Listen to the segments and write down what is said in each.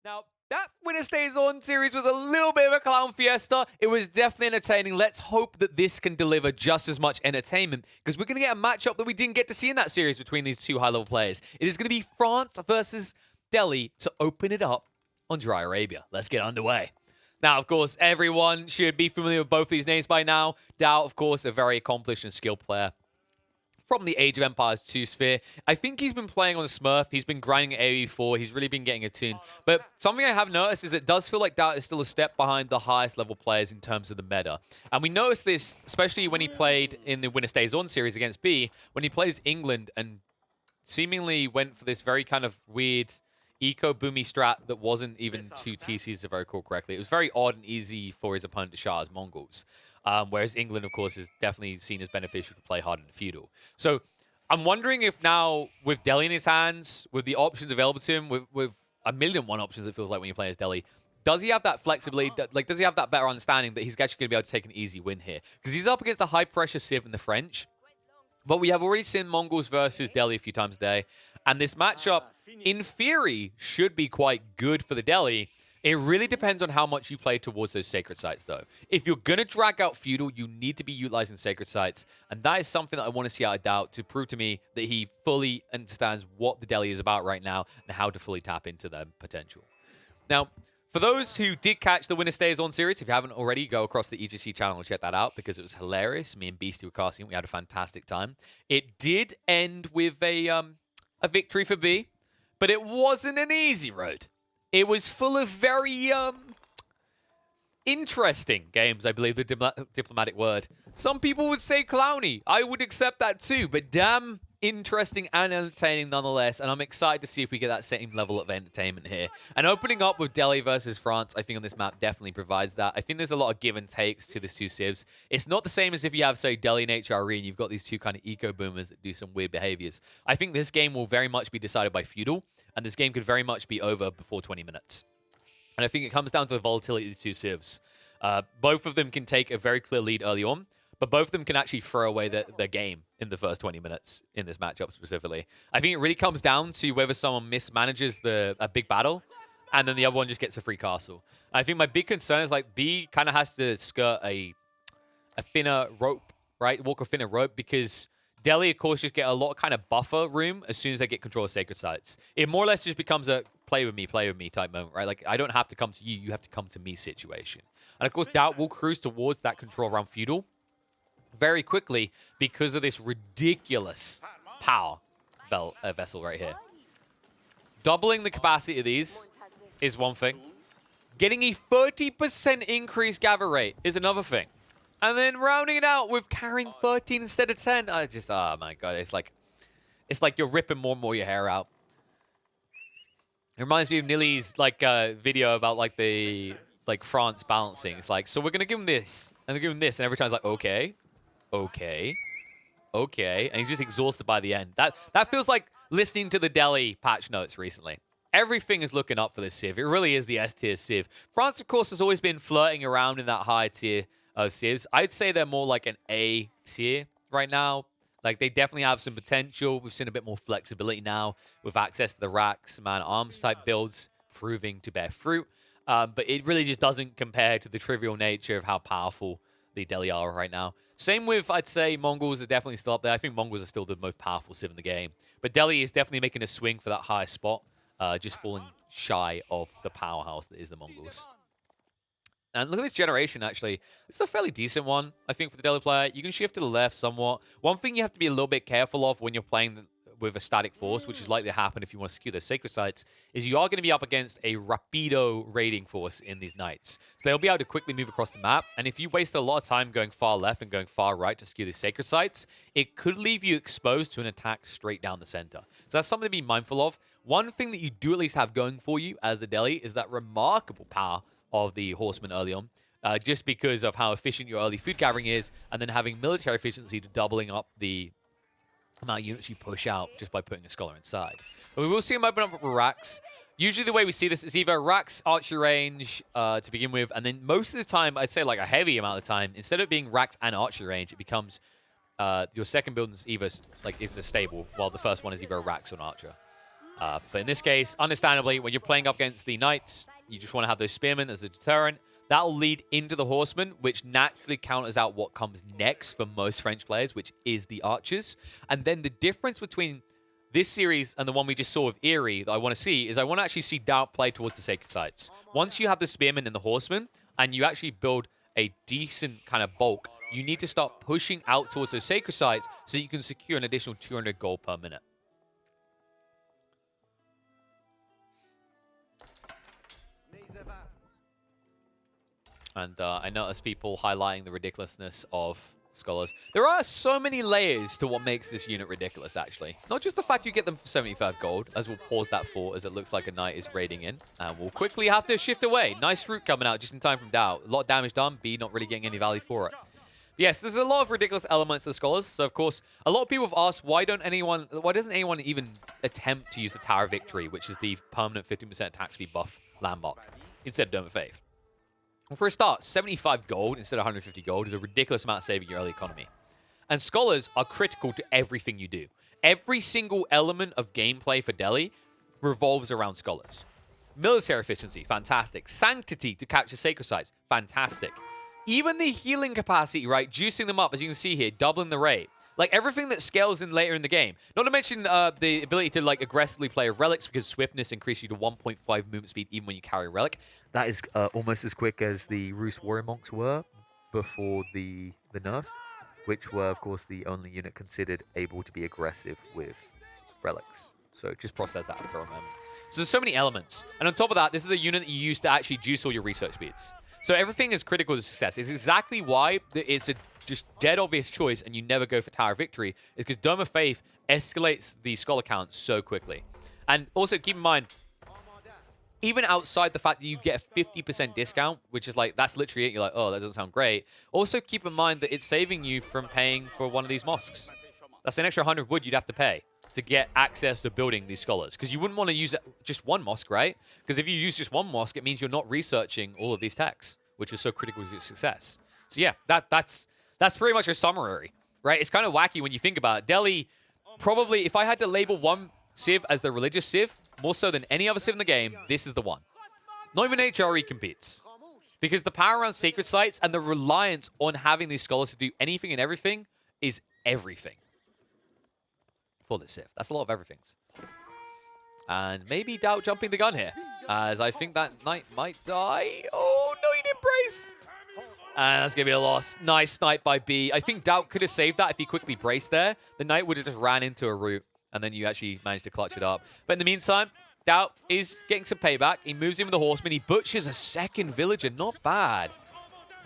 Now, that Winner Stays On series was a little bit of a clown fiesta. It was definitely entertaining. Let's hope that this can deliver just as much entertainment, because we're going to get a matchup that we didn't get to see in that series between these two high-level players. It is going to be France versus Delhi to open it up on Dry Arabia. Let's get underway. Now, of course, everyone should be familiar with both these names by now. Daut, of course, a very accomplished and skilled player from the Age of Empires 2 sphere. I think he's been playing on Smurf. He's been grinding AoE4. He's really been getting attuned. But something I have noticed is it does feel like Daut is still a step behind the highest level players in terms of the meta. And we noticed this, especially when he played in the Winner Stays On series against B, when he plays England and seemingly went for this very kind of weird eco-boomy strat that wasn't even 2 TCs, if I recall correctly. It was very odd and easy for his opponent to shot as Mongols. Whereas England, of course, is definitely seen as beneficial to play hard in the feudal. So I'm wondering if now, with Delhi in his hands, with the options available to him, with a million and one options, it feels like when you play as Delhi, does he have that flexibility? Like, does he have that better understanding that he's actually going to be able to take an easy win here? Because he's up against a high-pressure Civ in the French. But we have already seen Mongols versus Delhi a few times a day. And this matchup, in theory, should be quite good for the Delhi. It really depends on how much you play towards those sacred sites, though. If you're going to drag out feudal, you need to be utilizing sacred sites. And that is something that I want to see out of Daut to prove to me that he fully understands what the Delhi is about right now and how to fully tap into their potential. Now, for those who did catch the Winner Stays On series, if you haven't already, go across the EGC channel and check that out because it was hilarious. Me and Beastie were casting it. We had a fantastic time. It did end with a victory for B, but it wasn't an easy road. It was full of very interesting games, I believe the diplomatic word. Some people would say clowny. I would accept that too, but damn interesting and entertaining nonetheless. And I'm excited to see if we get that same level of entertainment here. And opening up with Delhi versus France, I think on this map definitely provides that. I think there's a lot of give and takes to this two civs. It's not the same as if you have, say, Delhi and HRE and you've got these two kind of eco-boomers that do some weird behaviors. I think this game will very much be decided by feudal, and this game could very much be over before 20 minutes. And I think it comes down to the volatility of the two civs. Both of them can take a very clear lead early on, but both of them can actually throw away their game in the first 20 minutes in this matchup specifically. I think it really comes down to whether someone mismanages a big battle and then the other one just gets a free castle. I think my big concern is like B kind of has to skirt a thinner rope, right? Walk a thinner rope because Delhi, of course, just get a lot of kind of buffer room as soon as they get control of sacred sites. It more or less just becomes a play with me type moment, right? Like, I don't have to come to you, you have to come to me situation. And of course, Daut will cruise towards that control around feudal very quickly because of this ridiculous power vessel right here. Doubling the capacity of these is one thing. Getting a 30% increased gather rate is another thing. And then rounding it out with carrying 13 instead of 10. I just, oh my god, it's like you're ripping more and more your hair out. It reminds me of Nilly's like video about like the France balancing. It's like, so we're gonna give him this, and we're give him this, and every time it's like, okay, and he's just exhausted by the end. That feels like listening to the Delhi patch notes recently. Everything is looking up for this Civ. It really is the S-tier Civ. France, of course, has always been flirting around in that high tier of Civs. I'd say they're more like an A tier right now. Like, they definitely have some potential. We've seen a bit more flexibility now with access to the racks, man-at-arms type builds, proving to bear fruit. But it really just doesn't compare to the trivial nature of how powerful the Delhi are right now. Same with, I'd say, Mongols are definitely still up there. I think Mongols are still the most powerful Civ in the game. But Delhi is definitely making a swing for that higher spot, just falling shy of the powerhouse that is the Mongols. And look at this generation, actually. It's a fairly decent one, I think, for the Delhi player. You can shift to the left somewhat. One thing you have to be a little bit careful of when you're playing with a static force, which is likely to happen if you want to skew those sacred sites, is you are going to be up against a rapido raiding force in these knights. So they'll be able to quickly move across the map. And if you waste a lot of time going far left and going far right to skew these sacred sites, it could leave you exposed to an attack straight down the center. So that's something to be mindful of. One thing that you do at least have going for you as the Delhi is that remarkable power of the horsemen early on, just because of how efficient your early food gathering is, and then having military efficiency to doubling up the amount of units you push out just by putting a scholar inside. But we will see him open up with racks. Usually the way we see this is either racks, archery range to begin with, and then most of the time, I'd say like a heavy amount of time, instead of being racks and archery range, it becomes your second build is either like is a stable, while the first one is either a racks or an archer. But in this case, understandably, when you're playing up against the knights, you just want to have those spearmen as a deterrent. That'll lead into the horsemen, which naturally counters out what comes next for most French players, which is the archers. And then the difference between this series and the one we just saw with Eerie that I want to see is I want to actually see Daut play towards the sacred sites. Once you have the spearmen and the horsemen, and you actually build a decent kind of bulk, you need to start pushing out towards those sacred sites so you can secure an additional 200 gold per minute. And I notice people highlighting the ridiculousness of scholars. There are so many layers to what makes this unit ridiculous, actually. Not just the fact you get them for 75 gold, as we'll pause that for, as it looks like a knight is raiding in. And we'll quickly have to shift away. Nice route coming out just in time from Daut. A lot of damage done, B not really getting any value for it. But yes, there's a lot of ridiculous elements to the scholars. So, of course, a lot of people have asked, why doesn't anyone even attempt to use the Tower of Victory, which is the permanent 15% attack speed buff landmark, instead of Dome of Faith? Well, for a start, 75 gold instead of 150 gold is a ridiculous amount of saving your early economy. And scholars are critical to everything you do. Every single element of gameplay for Delhi revolves around scholars. Military efficiency, fantastic. Sanctity to capture sacred sites, fantastic. Even the healing capacity, right? Juicing them up, as you can see here, doubling the rate. Like, everything that scales in later in the game. Not to mention the ability to, like, aggressively play with relics, because swiftness increases you to 1.5 movement speed even when you carry a relic. That is almost as quick as the Rus Warrior Monks were before the nerf, which were, of course, the only unit considered able to be aggressive with relics. So just process that for a moment. So there's so many elements. And on top of that, this is a unit that you use to actually juice all your research speeds. So everything is critical to success. It's exactly why it's a just dead obvious choice and you never go for Tower of Victory, is because Dome of Faith escalates the scholar count so quickly. And also keep in mind, even outside the fact that you get a 50% discount, which is like, that's literally it. You're like, oh, that doesn't sound great. Also keep in mind that it's saving you from paying for one of these mosques. That's an extra 100 wood you'd have to pay to get access to building these scholars. Because you wouldn't want to use just one mosque, right? Because if you use just one mosque, it means you're not researching all of these techs, which is so critical to success. So yeah, that's pretty much a summary, right? It's kind of wacky when you think about it. Delhi, probably, if I had to label one Civ as the religious Civ, more so than any other Civ in the game, this is the one. Not even HRE competes. Because the power around sacred sites and the reliance on having these scholars to do anything and everything is everything for this Civ. That's a lot of everythings. And maybe Daut jumping the gun here, as I think that knight might die. Oh, no, he didn't brace. And that's going to be a loss. Nice snipe by B. I think Daut could have saved that if he quickly braced there. The knight would have just ran into a route, and then you actually managed to clutch it up. But in the meantime, Daut is getting some payback. He moves in with the horseman. He butchers a second villager. Not bad.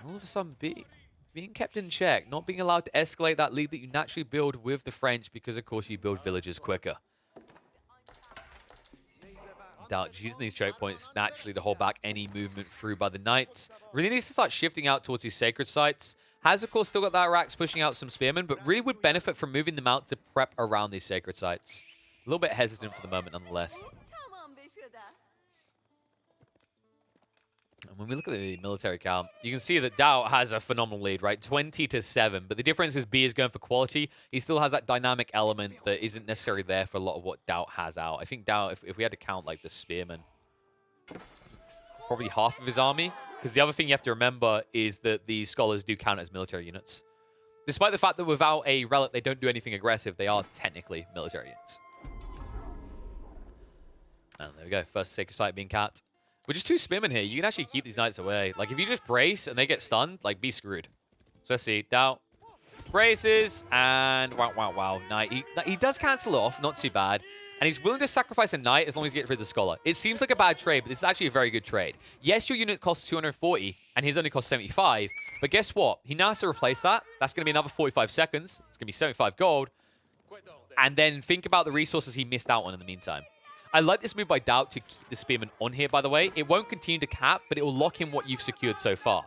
All of a sudden, B being kept in check. Not being allowed to escalate that lead that you naturally build with the French because, of course, you build villagers quicker. Daut using these choke points naturally to hold back any movement through by the knights. Really needs to start shifting out towards these sacred sites. Has, of course, still got that racks pushing out some spearmen, but really would benefit from moving them out to prep around these sacred sites. A little bit hesitant for the moment, nonetheless. And when we look at the military count, you can see that Daut has a phenomenal lead, right? 20-7. But the difference is B is going for quality. He still has that dynamic element that isn't necessarily there for a lot of what Daut has out. I think Daut, if we had to count like the spearmen, probably half of his army. Because the other thing you have to remember is that these scholars do count as military units. Despite the fact that without a relic, they don't do anything aggressive, they are technically military units. And there we go. First sacred site being capped. With just 2 spearmen here, you can actually keep these knights away. Like, if you just brace and they get stunned, like, be screwed. So let's see. Daut braces, and wow. Knight. He does cancel it off. Not too bad. And he's willing to sacrifice a knight as long as he gets rid of the scholar. It seems like a bad trade, but this is actually a very good trade. Yes, your unit costs 240, and his only costs 75. But guess what? He now has to replace that. That's going to be another 45 seconds. It's going to be 75 gold. And then think about the resources he missed out on in the meantime. I like this move by Daut to keep the spearman on here, by the way. It won't continue to cap, but it will lock in what you've secured so far.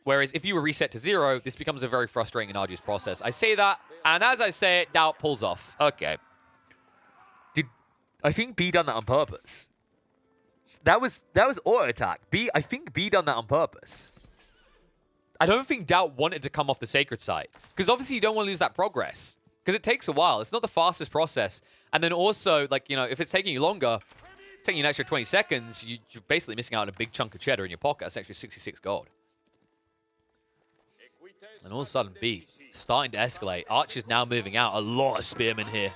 Whereas if you were reset to 0, this becomes a very frustrating and arduous process. I say that, and as I say it, Daut pulls off. Okay. I think B done that on purpose. That was auto attack. I think B done that on purpose. I don't think Daut wanted to come off the sacred site. Because obviously you don't want to lose that progress. Because it takes a while. It's not the fastest process. And then also, like, you know, if it's taking you longer, it's taking you an extra 20 seconds, you're basically missing out on a big chunk of cheddar in your pocket. That's actually 66 gold. And all of a sudden, B starting to escalate. Archer's now moving out. A lot of spearmen here.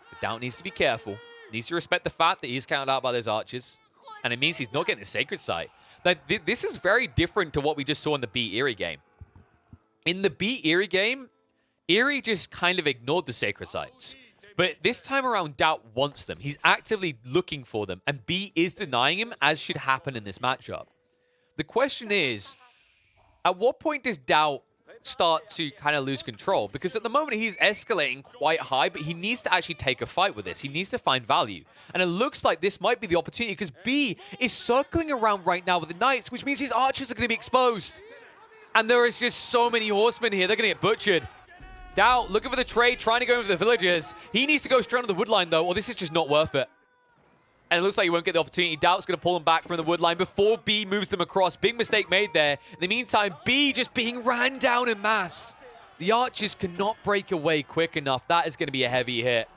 But Daut needs to be careful. Needs to respect the fact that he's counted out by those archers. And it means he's not getting the sacred sight. Like, this is very different to what we just saw in the B Eerie game. In the B Eerie game, Eerie just kind of ignored the sacred sights. But this time around, Daut wants them. He's actively looking for them. And B is denying him, as should happen in this matchup. The question is, at what point does Daut start to kind of lose control? Because at the moment, he's escalating quite high, but he needs to actually take a fight with this. He needs to find value. And it looks like this might be the opportunity, because B is circling around right now with the knights, which means his archers are going to be exposed. And there is just so many horsemen here. They're going to get butchered. Daut looking for the trade, trying to go over the villagers. He needs to go straight on the wood line, though, or this is just not worth it. And it looks like he won't get the opportunity. Daut's going to pull him back from the wood line before B moves them across. Big mistake made there. In the meantime, B just being ran down en masse. The archers cannot break away quick enough. That is going to be a heavy hit.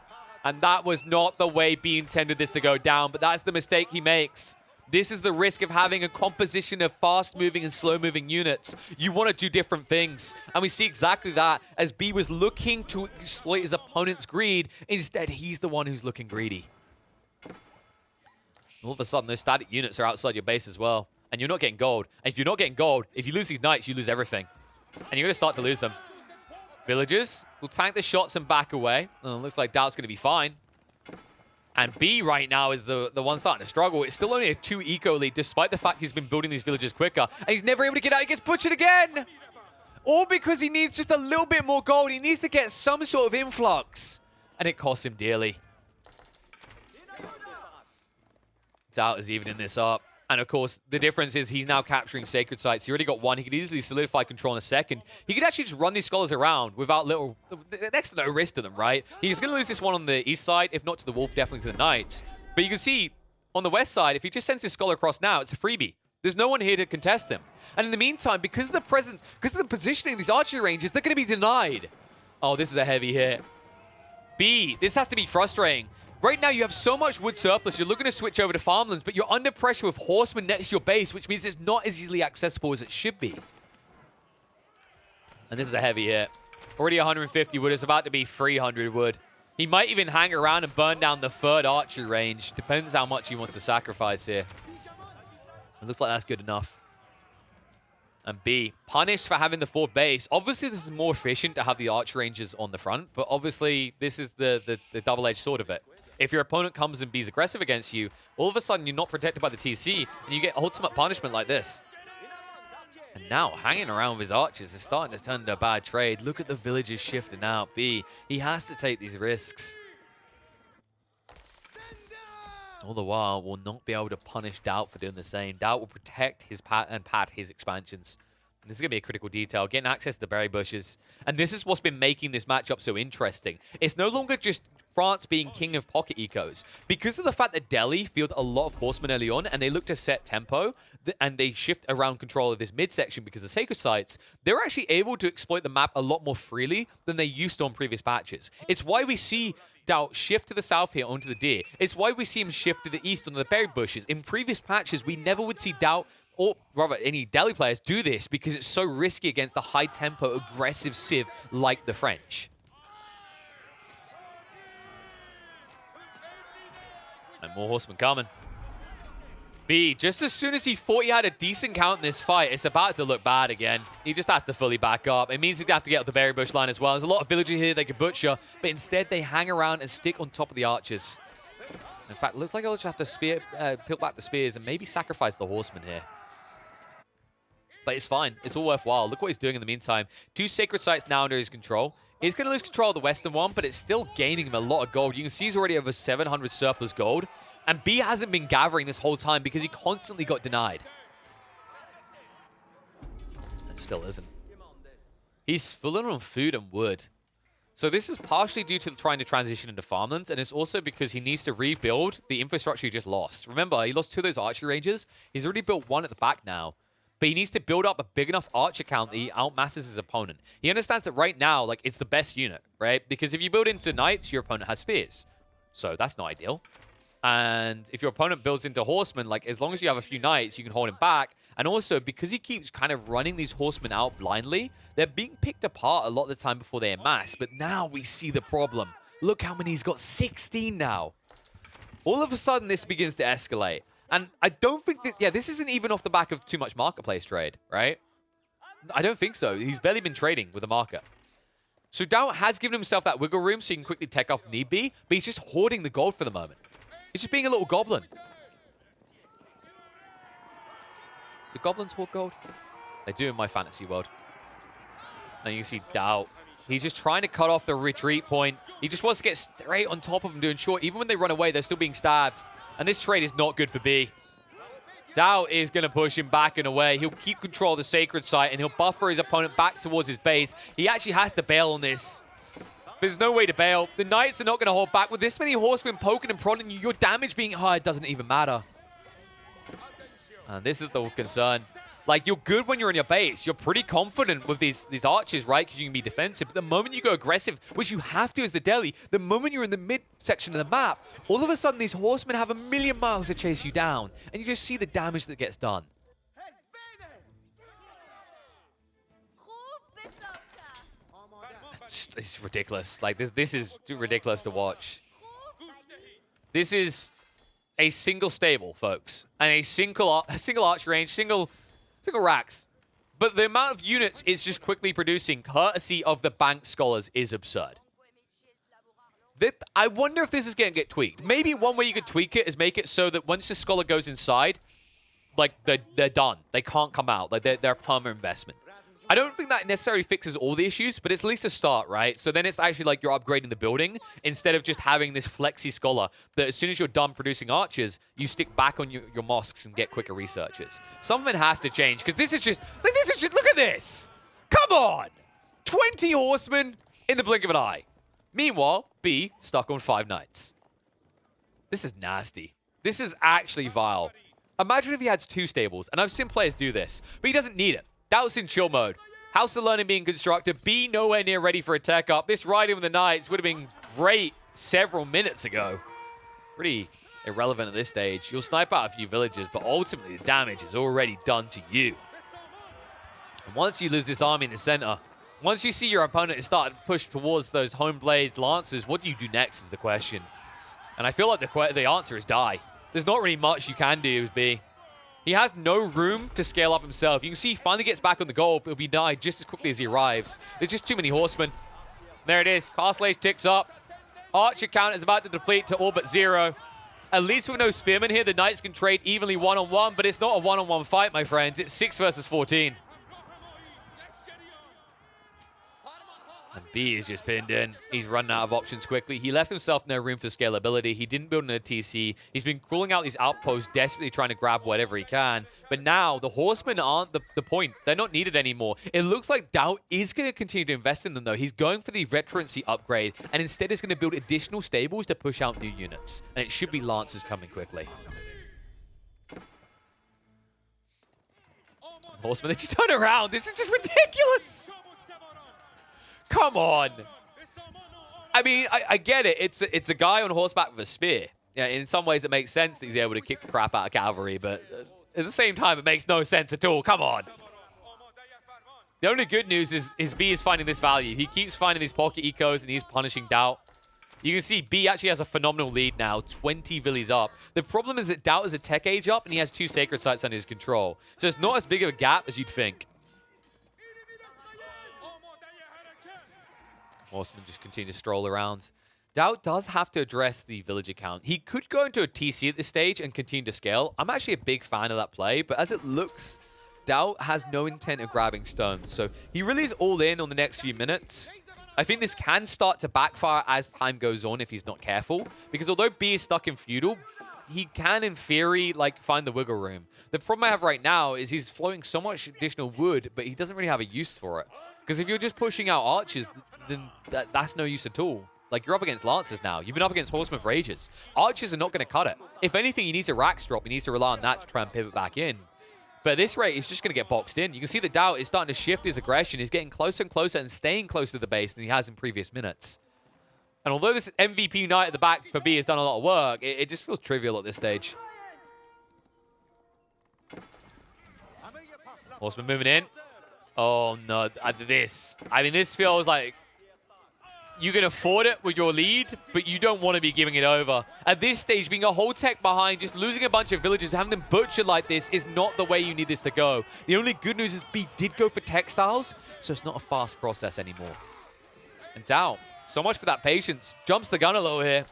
And that was not the way B intended this to go down, but that's the mistake he makes. This is the risk of having a composition of fast-moving and slow-moving units. You want to do different things. And we see exactly that as B was looking to exploit his opponent's greed. Instead, he's the one who's looking greedy. All of a sudden, those static units are outside your base as well. And you're not getting gold. And if you're not getting gold, if you lose these knights, you lose everything. And you're going to start to lose them. Villagers will tank the shots and back away. Looks like Daut's going to be fine. And B right now is the one starting to struggle. It's still only a 2 eco lead, despite the fact he's been building these villagers quicker. And he's never able to get out. He gets butchered again. All because he needs just a little bit more gold. He needs to get some sort of influx. And it costs him dearly. Daut is evening this up. And of course, the difference is he's now capturing sacred sites. He already got one. He could easily solidify control in a second. He could actually just run these scholars around without next to no risk to them, right? He's going to lose this one on the east side, if not to the wolf, definitely to the knights. But you can see on the west side, if he just sends his scholar across now, it's a freebie. There's no one here to contest him. And in the meantime, because of the presence, because of the positioning of these archery ranges, they're going to be denied. Oh, this is a heavy hit. B, this has to be frustrating. Right now, you have so much wood surplus, you're looking to switch over to farmlands, but you're under pressure with horsemen next to your base, which means it's not as easily accessible as it should be. And this is a heavy hit. Already 150 wood. It's about to be 300 wood. He might even hang around and burn down the third archery range. Depends how much he wants to sacrifice here. It looks like that's good enough. And B, punished for having the forward base. Obviously, this is more efficient to have the archery ranges on the front, but obviously, this is the double-edged sword of it. If your opponent comes and B's aggressive against you, all of a sudden you're not protected by the TC, and you get ultimate punishment like this. And now, hanging around with his archers is starting to turn into a bad trade. Look at the villagers shifting out. B, he has to take these risks. All the while, will not be able to punish Daut for doing the same. Daut will protect his pad his expansions. And this is going to be a critical detail. Getting access to the berry bushes. And this is what's been making this matchup so interesting. It's no longer just France being king of pocket ecos. Because of the fact that Delhi fielded a lot of horsemen early on, and they look to set tempo, and they shift around control of this midsection because of sacred sites, they're actually able to exploit the map a lot more freely than they used to on previous patches. It's why we see Daut shift to the south here onto the deer. It's why we see him shift to the east onto the berry bushes. In previous patches, we never would see Daut, or rather any Delhi players, do this because it's so risky against a high-tempo, aggressive civ like the French. And more horsemen coming. B, just as soon as he thought he had a decent count in this fight, it's about to look bad again. He just has to fully back up. It means he'd have to get up the berry bush line as well. There's a lot of villagers here they could butcher, but instead they hang around and stick on top of the archers. In fact, it looks like I'll just have to peel back the spears and maybe sacrifice the horsemen here. But it's fine. It's all worthwhile. Look what he's doing in the meantime. 2 sacred sites now under his control. He's going to lose control of the western one, but it's still gaining him a lot of gold. You can see he's already over 700 surplus gold. And B hasn't been gathering this whole time because he constantly got denied. And still isn't. He's full on food and wood. So this is partially due to trying to transition into farmlands, and it's also because he needs to rebuild the infrastructure he just lost. Remember, he lost 2 of those archery ranges. He's already built 1 at the back now. but he needs to build up a big enough archer count that he outmasses his opponent. He understands that right now, like, it's the best unit, right? Because if you build into knights, your opponent has spears. So that's not ideal. And if your opponent builds into horsemen, like, as long as you have a few knights, you can hold him back. And also, because he keeps kind of running these horsemen out blindly, they're being picked apart a lot of the time before they amass. But now we see the problem. Look how many he's got. 16 now. All of a sudden, this begins to escalate. And I don't think that... Yeah, this isn't even off the back of too much marketplace trade, right? I don't think so. He's barely been trading with a market. So Daut has given himself that wiggle room so he can quickly tech off if need be. But he's just hoarding the gold for the moment. He's just being a little goblin. Do goblins hoard gold? They do in my fantasy world. And you can see Daut. He's just trying to cut off the retreat point. He just wants to get straight on top of them, doing short. Even when they run away, they're still being stabbed. And this trade is not good for B. Daut is going to push him back and away. He'll keep control of the sacred site, and he'll buffer his opponent back towards his base. He actually has to bail on this. There's no way to bail. The knights are not going to hold back. With this many horsemen poking and prodding you, your damage being high doesn't even matter. And this is the concern. Like, you're good when you're in your base. You're pretty confident with these archers, right? Because you can be defensive. But the moment you go aggressive, which you have to as the deli, the moment you're in the mid-section of the map, all of a sudden these horsemen have a million miles to chase you down. And you just see the damage that gets done. It's ridiculous. Like, this is too ridiculous to watch. This is a single stable, folks. And a single arch range, single racks. But the amount of units it's just quickly producing, courtesy of the bank scholars, is absurd. I wonder if this is going to get tweaked. Maybe one way you could tweak it is make it so that once the scholar goes inside, like, they're done. They can't come out. Like, they're a permanent investment. I don't think that necessarily fixes all the issues, but it's at least a start, right? So then it's actually like you're upgrading the building instead of just having this flexi scholar that as soon as you're done producing archers, you stick back on your mosques and get quicker researchers. Something has to change because this is just, look at this. Come on. 20 horsemen in the blink of an eye. Meanwhile, B stuck on 5 knights. This is nasty. This is actually vile. Imagine if he had 2 stables, and I've seen players do this, but he doesn't need it. Daut's in chill mode. House of Learning being constructed. B nowhere near ready for a tech up. This riding with the Knights would have been great several minutes ago. Pretty irrelevant at this stage. You'll snipe out a few villages, but ultimately the damage is already done to you. And once you lose this army in the center, once you see your opponent is starting to push towards those home blades, lancers, what do you do next is the question. And I feel like the answer is die. There's not really much you can do with B. He has no room to scale up himself. You can see he finally gets back on the goal, but he'll be died just as quickly as he arrives. There's just too many horsemen. There it is. Castle Age ticks up. Archer count is about to deplete to all but 0. At least with no spearmen here, the knights can trade evenly one-on-one, but it's not a one-on-one fight, my friends. It's 6 versus 14. And B is just pinned in. He's running out of options quickly. He left himself no room for scalability. He didn't build in a TC. He's been crawling out these outposts, desperately trying to grab whatever he can. But now, the horsemen aren't the point. They're not needed anymore. It looks like Daut is going to continue to invest in them, though. He's going for the veterancy upgrade, and instead is going to build additional stables to push out new units. And it should be Lancers coming quickly. Horsemen, they just turn around. This is just ridiculous. Come on. I mean, I get it. It's a guy on horseback with a spear. Yeah, in some ways, it makes sense that he's able to kick the crap out of cavalry, but at the same time, it makes no sense at all. Come on. The only good news is B is finding this value. He keeps finding these pocket ecos, and he's punishing Daut. You can see B actually has a phenomenal lead now, 20 villies up. The problem is that Daut is a tech age up, and he has 2 sacred sites under his control. So it's not as big of a gap as you'd think. Horsemen just continue to stroll around. Daut does have to address the villager count. He could go into a TC at this stage and continue to scale. I'm actually a big fan of that play, but as it looks, Daut has no intent of grabbing stones. So he really is all in on the next few minutes. I think this can start to backfire as time goes on if he's not careful. Because although B is stuck in feudal, he can, in theory, like, find the wiggle room. The problem I have right now is he's floating so much additional wood, but he doesn't really have a use for it. Because if you're just pushing out archers, then that's no use at all. Like, you're up against lancers now. You've been up against horsemen for ages. Archers are not going to cut it. If anything, he needs a rax drop. He needs to rely on that to try and pivot back in. But at this rate, he's just going to get boxed in. You can see that Daut is starting to shift his aggression. He's getting closer and closer and staying closer to the base than he has in previous minutes. And although this MVP Knight at the back for B has done a lot of work, it just feels trivial at this stage. Horseman moving in. Oh, no. This feels like you can afford it with your lead, but you don't want to be giving it over. At this stage, being a whole tech behind, just losing a bunch of villagers, having them butchered like this is not the way you need this to go. The only good news is B did go for textiles, so it's not a fast process anymore. And Daut, so much for that patience. Jumps the gun a little here.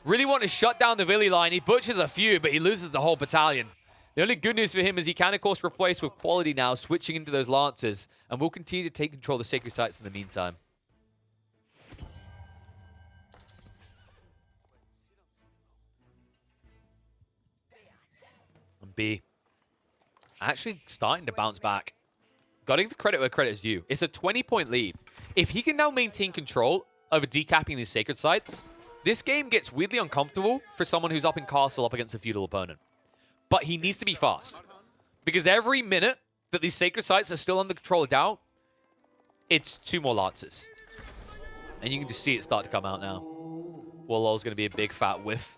Really want to shut down the Villi line. He butchers a few, but he loses the whole battalion. The only good news for him is he can, of course, replace with quality now, switching into those Lancers, and will continue to take control of the sacred sites in the meantime. And B, actually starting to bounce back. Got to give credit where credit is due. It's a 20-point lead. If he can now maintain control over decapping these sacred sites, this game gets weirdly uncomfortable for someone who's up in castle up against a feudal opponent. But he needs to be fast. Because every minute that these sacred sites are still under control of Daut, it's 2 more Lancers. And you can just see it start to come out now. Warlord's going to be a big fat whiff.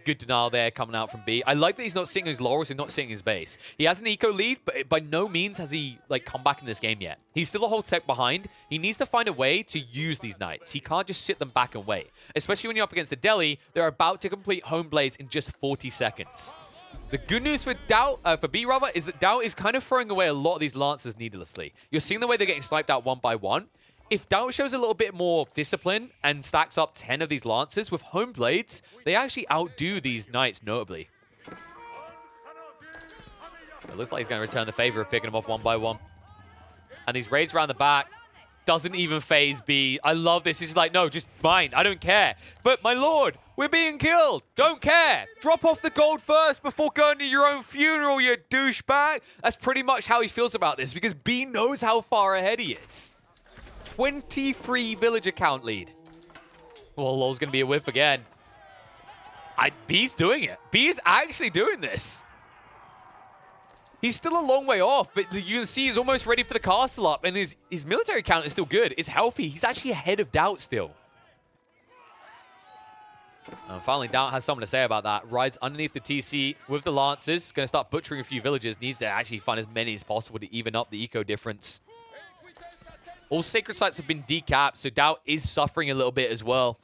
Good denial there coming out from B. I like that he's not sitting his laurels, he's not sitting his base. He has an eco lead, but by no means has he come back in this game yet. He's still a whole tech behind. He needs to find a way to use these knights. He can't just sit them back and wait. Especially when you're up against the Delhi, they're about to complete home blades in just 40 seconds. The good news for for B rather, is that Daut is kind of throwing away a lot of these Lancers needlessly. You're seeing the way they're getting sniped out one by one. If Daut shows a little bit more discipline and stacks up 10 of these Lancers with home blades, they actually outdo these Knights notably. It looks like he's going to return the favor of picking them off one by one. And these raids around the back doesn't even phase B. I love this. He's like, no, just mine. I don't care. But my lord, we're being killed. Don't care. Drop off the gold first before going to your own funeral, you douchebag. That's pretty much how he feels about this because B knows how far ahead he is. 23 villager count lead. Well, LOL's going to be a whiff again. B's doing it. B is actually doing this. He's still a long way off, but you can see he's almost ready for the castle up, and his military count is still good. It's healthy. He's actually ahead of Daut still. And finally, Daut has something to say about that. Rides underneath the TC with the Lancers. Going to start butchering a few villagers. Needs to actually find as many as possible to even up the eco difference. All sacred sites have been decapped, so Daut is suffering a little bit as well.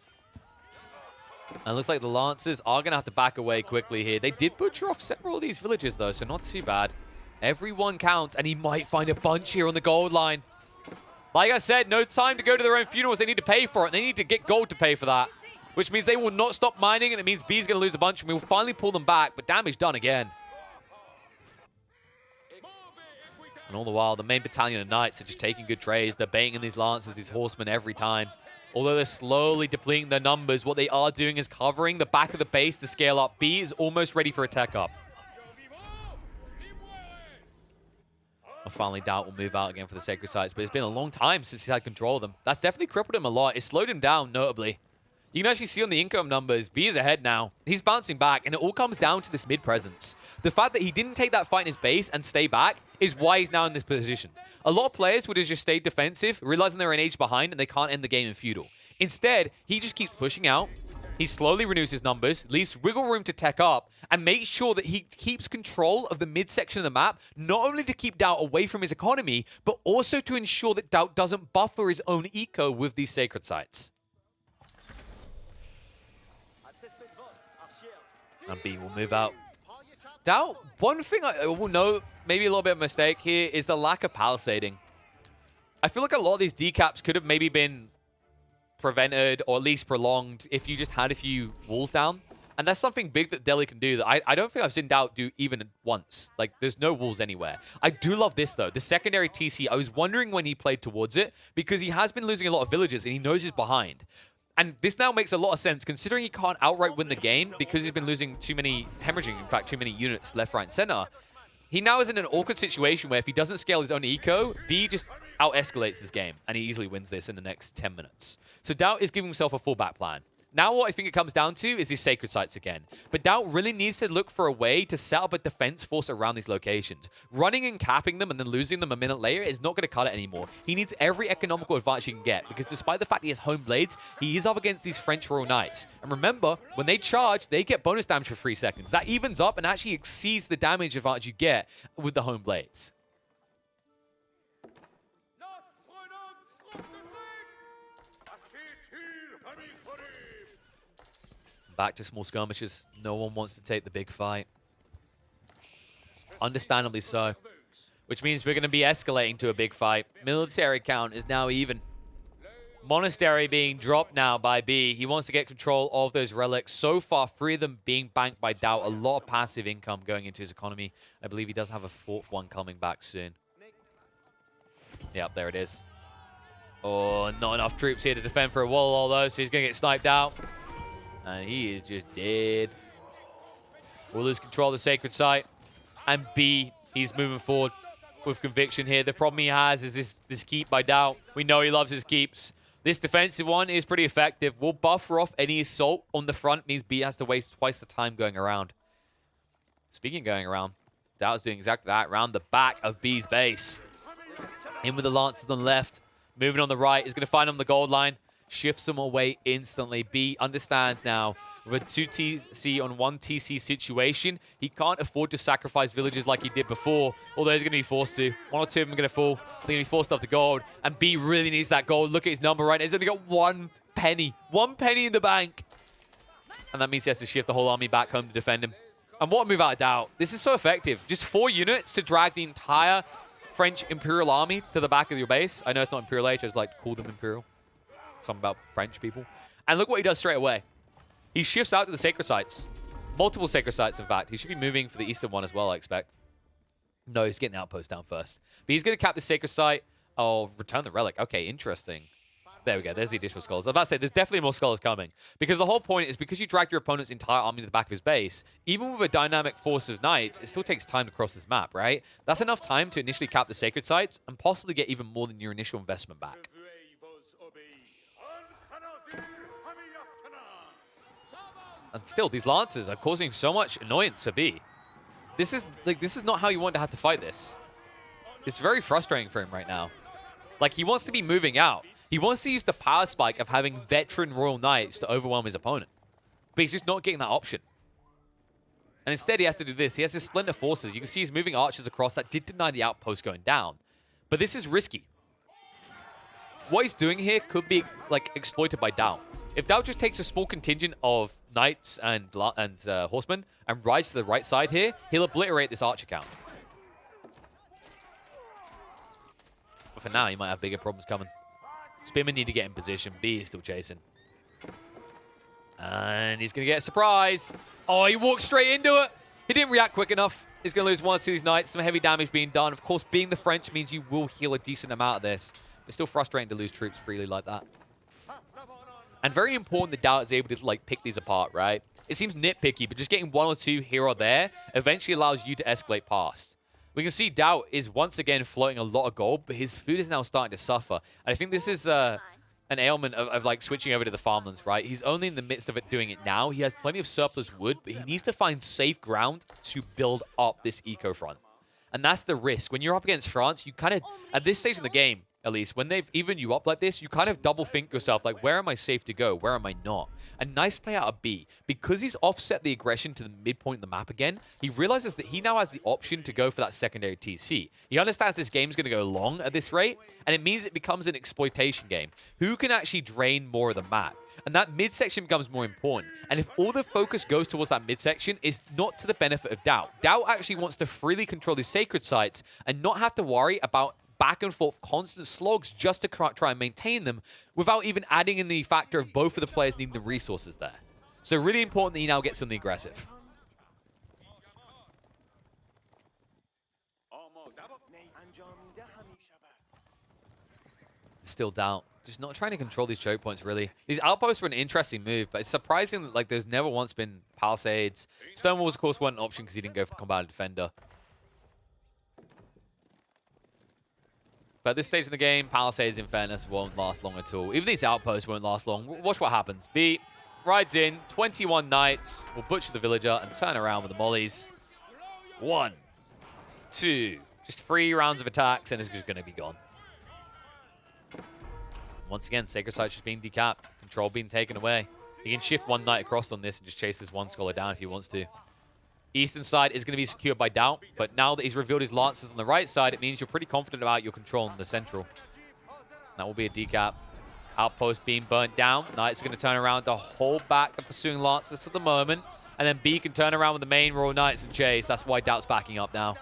And it looks like the Lancers are going to have to back away quickly here. They did butcher off several of these villages, though, so not too bad. Everyone counts, and he might find a bunch here on the gold line. Like I said, no time to go to their own funerals. They need to pay for it. They need to get gold to pay for that, which means they will not stop mining, and it means B's going to lose a bunch, and we will finally pull them back, but damage done again. And all the while, the main battalion of Knights are just taking good trades. They're baiting in these Lancers, these Horsemen every time. Although they're slowly depleting their numbers, what they are doing is covering the back of the base to scale up. B is almost ready for a tech up. And finally, Daut will move out again for the Sacred Sites, but it's been a long time since he's had control of them. That's definitely crippled him a lot. It slowed him down, notably. You can actually see on the income numbers, B is ahead now. He's bouncing back, and it all comes down to this mid-presence. The fact that he didn't take that fight in his base and stay back is why he's now in this position. A lot of players would have just stayed defensive, realizing they're an age behind and they can't end the game in feudal. Instead, he just keeps pushing out. He slowly renews his numbers, leaves wiggle room to tech up, and makes sure that he keeps control of the mid-section of the map, not only to keep Daut away from his economy, but also to ensure that Daut doesn't buffer his own eco with these sacred sites. And B will move out. Daut, one thing I will note, maybe a little bit of a mistake here, is the lack of palisading. I feel like a lot of these decaps could have maybe been prevented or at least prolonged if you just had a few walls down. And that's something big that Delhi can do that I don't think I've seen Daut do even once. Like, there's no walls anywhere. I do love this, though. The secondary TC, I was wondering when he played towards it because he has been losing a lot of villagers and he knows he's behind. And this now makes a lot of sense, considering he can't outright win the game because he's been losing too many, hemorrhaging, in fact, too many units left, right, and center. He now is in an awkward situation where if he doesn't scale his own eco, B just out-escalates this game, and he easily wins this in the next 10 minutes. So Daut is giving himself a fallback plan. Now what I think it comes down to is these sacred sites again. But Daut really needs to look for a way to set up a defense force around these locations. Running and capping them and then losing them a minute later is not going to cut it anymore. He needs every economical advantage he can get, because despite the fact he has home blades, he is up against these French Royal Knights. And remember, when they charge, they get bonus damage for 3 seconds. That evens up and actually exceeds the damage advantage you get with the home blades. Back to small skirmishes. No one wants to take the big fight. Understandably so. Which means we're going to be escalating to a big fight. Military count is now even. Monastery being dropped now by B. He wants to get control of those relics. So far, 3 of them being banked by Daut. A lot of passive income going into his economy. I believe he does have a 4th one coming back soon. Yep, there it is. Oh, not enough troops here to defend for a wall, although, so he's going to get sniped out. And he is just dead. We'll lose control of the sacred site. And B, he's moving forward with conviction here. The problem he has is this keep by Daut. We know he loves his keeps. This defensive one is pretty effective. We'll buffer off any assault on the front. Means B has to waste twice the time going around. Speaking of going around, Daut's doing exactly that. Around the back of B's base. In with the Lancers on the left. Moving on the right. He's going to find him on the gold line. Shifts them away instantly. B understands now, with a 2 TC on 1 TC situation, he can't afford to sacrifice villages like he did before, although he's going to be forced to. 1 or 2 of them are going to fall. They're going to be forced off the gold, and B really needs that gold. Look at his number right now. He's only got 1 penny. 1 penny in the bank. And that means he has to shift the whole army back home to defend him. And what a move out of Daut. This is so effective. Just 4 units to drag the entire French Imperial army to the back of your base. I know it's not Imperial Age. I just like to call them Imperial. Something about French people. And look what he does straight away. He shifts out to the sacred sites. Multiple sacred sites, in fact. He should be moving for the eastern one as well, I expect. No, he's getting the outpost down first. But he's going to cap the sacred site. Oh, return the relic. Okay, interesting. There we go. There's the additional scholars. I was about to say, there's definitely more scholars coming. Because the whole point is, because you drag your opponent's entire army to the back of his base, even with a dynamic force of knights, it still takes time to cross this map, right? That's enough time to initially cap the sacred sites and possibly get even more than your initial investment back. And still, these Lancers are causing so much annoyance for B. This is not how you want to have to fight this. It's very frustrating for him right now. Like, he wants to be moving out. He wants to use the power spike of having veteran Royal Knights to overwhelm his opponent. But he's just not getting that option. And instead, he has to do this. He has to splinter forces. You can see he's moving archers across. That did deny the outpost going down. But this is risky. What he's doing here could be, like, exploited by Daut. If Daut just takes a small contingent of knights and horsemen and rides to the right side here, he'll obliterate this archer count. But for now, he might have bigger problems coming. Spearmen need to get in position. B is still chasing. And he's going to get a surprise. Oh, he walked straight into it. He didn't react quick enough. He's going to lose 1 or 2 of these knights. Some heavy damage being done. Of course, being the French means you will heal a decent amount of this. It's still frustrating to lose troops freely like that. And very important that Daut is able to, like, pick these apart, right? It seems nitpicky, but just getting 1 or 2 here or there eventually allows you to escalate past. We can see Daut is once again floating a lot of gold, but his food is now starting to suffer. And I think this is an ailment of like, switching over to the farmlands, right? He's only in the midst of doing it now. He has plenty of surplus wood, but he needs to find safe ground to build up this eco front. And that's the risk. When you're up against France, you kind of, at this stage in the game, at least, when they've evened you up like this, you kind of double think yourself, like, where am I safe to go? Where am I not? A nice play out of B. Because he's offset the aggression to the midpoint of the map again, he realizes that he now has the option to go for that secondary TC. He understands this game's going to go long at this rate, and it means it becomes an exploitation game. Who can actually drain more of the map? And that midsection becomes more important. And if all the focus goes towards that midsection, it's not to the benefit of Daut. Daut actually wants to freely control these sacred sites and not have to worry about back and forth constant slogs just to try and maintain them without even adding in the factor of both of the players needing the resources there. So really important that he now gets on the aggressive. Still Daut. Just not trying to control these choke points, really. These outposts were an interesting move, but it's surprising that, like, there's never once been palisades. Stonewalls, of course, weren't an option because he didn't go for the combatant defender. But at this stage in the game, palisades, in fairness, won't last long at all. Even these outposts won't last long. Watch what happens. B rides in, 21 knights, will butcher the villager and turn around with the mollies. 1, 2, just 3 rounds of attacks and it's just going to be gone. Once again, Sacred Site's just being decapped, control being taken away. He can shift 1 knight across on this and just chase this 1 scholar down if he wants to. Eastern side is going to be secured by Daut, but now that he's revealed his lances on the right side, it means you're pretty confident about your control on the central. That will be a decap. Outpost being burnt down. Knights are going to turn around to hold back the pursuing lances for the moment, and then B can turn around with the main Royal Knights and chase. That's why Daut's backing up now.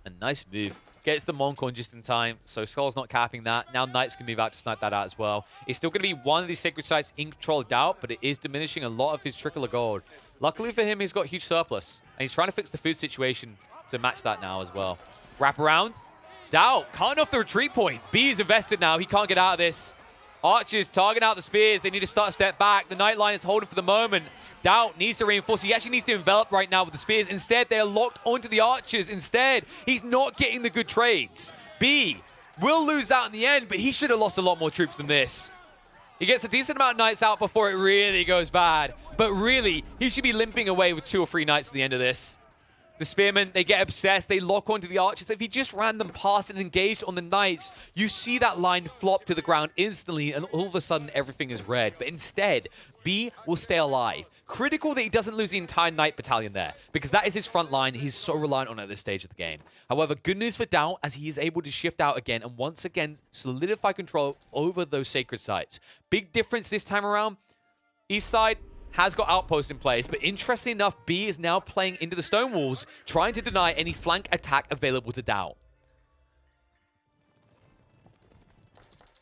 A nice move. Gets the Monk on just in time, so Skull's not capping that. Now Knights can move out to snipe that out as well. It's still going to be one of these Sacred Sites in control of Daut, but it is diminishing a lot of his trickle of gold. Luckily for him, he's got huge surplus, and he's trying to fix the food situation to match that now as well. Wrap around. Daut cutting off the retreat point. B is invested now. He can't get out of this. Archers targeting out the spears. They need to start a step back. The Knight line is holding for the moment. Daut needs to reinforce. He actually needs to envelop right now with the spears. Instead, they're locked onto the archers. Instead, he's not getting the good trades. B will lose out in the end, but he should have lost a lot more troops than this. He gets a decent amount of knights out before it really goes bad. But really, he should be limping away with 2 or 3 knights at the end of this. The spearmen, they get obsessed. They lock onto the archers. If he just ran them past and engaged on the knights, you see that line flop to the ground instantly, and all of a sudden, everything is red. But instead, B will stay alive. Critical that he doesn't lose the entire knight battalion there, because that is his front line. He's so reliant on it at this stage of the game. However, good news for Daut, as he is able to shift out again and once again solidify control over those sacred sites. Big difference this time around. East side has got Outpost in place, but interestingly enough, B is now playing into the stone walls, trying to deny any flank attack available to Daut.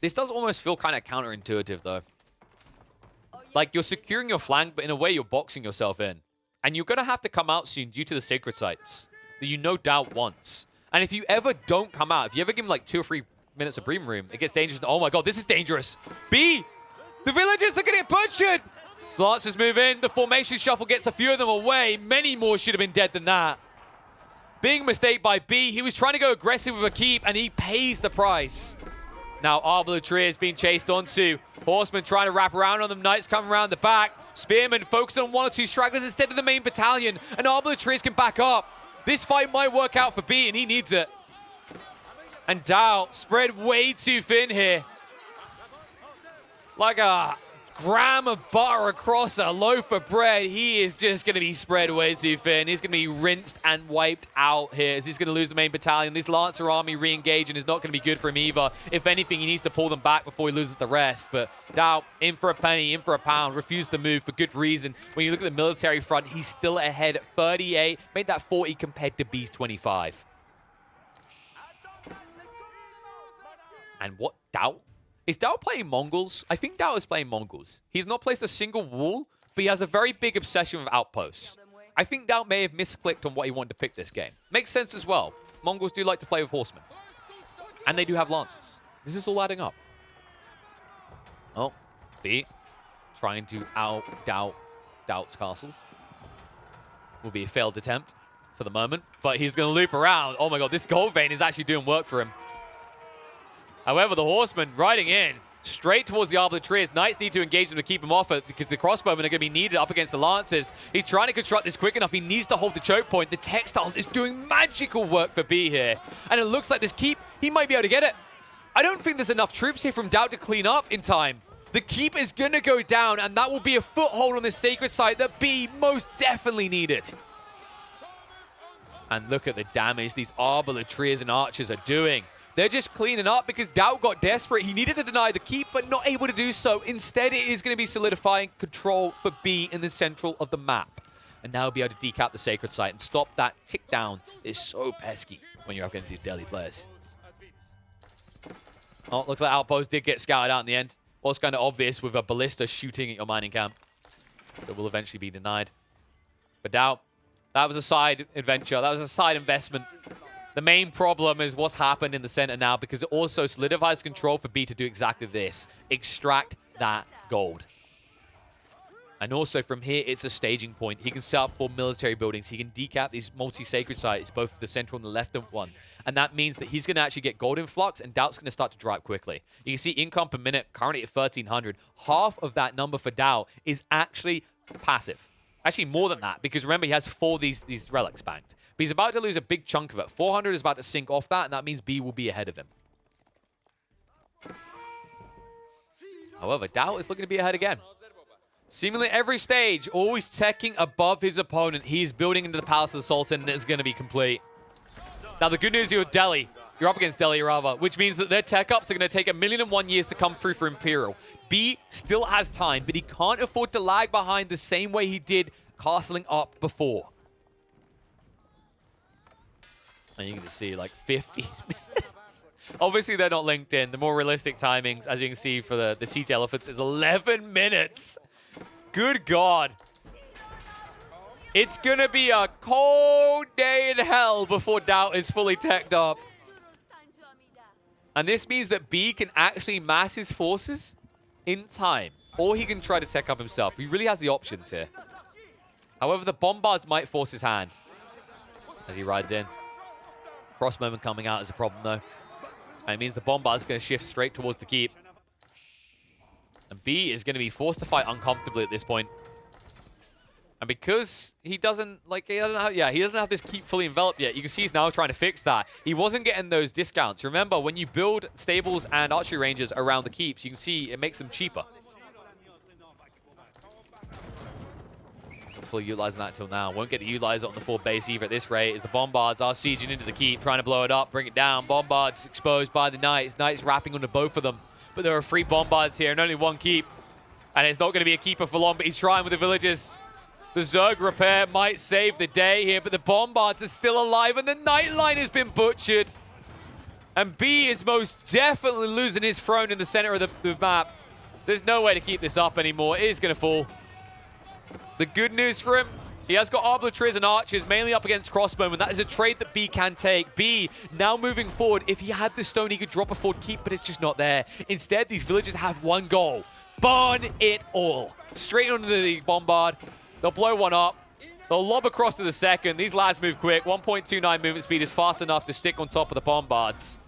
This does almost feel kind of counterintuitive, though. Like, you're securing your flank, but in a way, you're boxing yourself in. And you're going to have to come out soon due to the sacred sites that you know Daut wants. And if you ever don't come out, if you ever give him like 2 or 3 minutes of breathing room, it gets dangerous. Oh my god, this is dangerous. B! The villagers, they're going to get butchered! Lancers move in. The formation shuffle gets a few of them away. Many more should have been dead than that. Big mistake by B. He was trying to go aggressive with a keep, and he pays the price. Now, Arbitrary is being chased onto. Horsemen trying to wrap around on them. Knights come around the back. Spearmen focus on 1 or 2 stragglers instead of the main battalion. And Arbitrary can back up. This fight might work out for B, and he needs it. And Daut spread way too thin here. Like a gram of butter across a loaf of bread. He is just going to be spread way too thin. He's going to be rinsed and wiped out here as he's going to lose the main battalion. This Lancer army re-engaging is not going to be good for him either. If anything, he needs to pull them back before he loses the rest. But Daut, in for a penny, in for a pound, refused to move for good reason. When you look at the military front, he's still ahead at 38. Made that 40 compared to B's 25. And what Daut? Is Daut playing Mongols? I think Daut is playing Mongols. He's not placed a single wall, but he has a very big obsession with outposts. I think Daut may have misclicked on what he wanted to pick this game. Makes sense as well. Mongols do like to play with horsemen. And they do have lances. This is all adding up. Oh, B trying to out-Daut Daut's castles. Will be a failed attempt for the moment, but he's going to loop around. Oh my god, this gold vein is actually doing work for him. However, the horsemen riding in straight towards the Arbitraries. Knights need to engage them to keep him off it because the crossbowmen are going to be needed up against the Lancers. He's trying to construct this quick enough. He needs to hold the choke point. The Textiles is doing magical work for B here. And it looks like this keep, he might be able to get it. I don't think there's enough troops here from Daut to clean up in time. The keep is going to go down, and that will be a foothold on this sacred site that B most definitely needed. And look at the damage these Arbitraries and Archers are doing. They're just cleaning up because Daut got desperate. He needed to deny the keep, but not able to do so. Instead, it is going to be solidifying control for B in the central of the map. And now be able to decap the sacred site and stop that tick down. It's so pesky when you're up against these deadly players. Oh, looks like Outpost did get scouted out in the end. Was kind of obvious with a ballista shooting at your mining camp. So will eventually be denied. But Daut, that was a side adventure. That was a side investment. The main problem is what's happened in the center now, because it also solidifies control for B to do exactly this. Extract that gold. And also from here, it's a staging point. He can set up 4 military buildings. He can decap these multi-sacred sites, both the central and the left one. And that means that he's going to actually get gold influx, and Daut's going to start to dry up quickly. You can see income per minute currently at 1,300. Half of that number for Daut is actually passive. Actually, more than that, because remember, he has 4 of these relics banked. But he's about to lose a big chunk of it. 400 is about to sink off that, and that means B will be ahead of him. However, Daut is looking to be ahead again. Seemingly every stage, always teching above his opponent. He's building into the Palace of the Sultan, and it's going to be complete. Now, the good news here with Delhi, you're up against Delhi, rather, which means that their tech ups are going to take 1,000,001 years to come through for Imperial. B still has time, but he can't afford to lag behind the same way he did castling up before. And you can just see, like, 50 minutes. Obviously, they're not linked in. The more realistic timings, as you can see for the Siege Elephants, is 11 minutes. Good God. It's going to be a cold day in hell before Daut is fully teched up. And this means that B can actually mass his forces in time. Or he can try to tech up himself. He really has the options here. However, the bombards might force his hand as he rides in. Crossbowman coming out is a problem, though. And it means the bombard's going to shift straight towards the keep. And B is going to be forced to fight uncomfortably at this point. And because he doesn't have this keep fully enveloped yet, you can see he's now trying to fix that. He wasn't getting those discounts. Remember, when you build stables and archery ranges around the keeps, you can see it makes them cheaper. Hasn't fully utilizing that until now. Won't get to utilize it on the full base either at this rate, as the bombards are sieging into the keep, trying to blow it up, bring it down. Bombards exposed by the Knights. Knights wrapping onto both of them. But there are 3 bombards here and only 1 keep. And it's not going to be a keeper for long, but he's trying with the villagers. The Zerg repair might save the day here, but the bombards are still alive, and the Knight line has been butchered. And B is most definitely losing his throne in the center of the map. There's no way to keep this up anymore. It is going to fall. The good news for him, he has got Arbiters and Archers mainly up against Crossbowmen. That is a trade that B can take. B, now moving forward, if he had the stone, he could drop a forward keep, but it's just not there. Instead, these villagers have one goal. Burn it all. Straight under the bombard. They'll blow one up. They'll lob across to the second. These lads move quick. 1.29 movement speed is fast enough to stick on top of the bombards.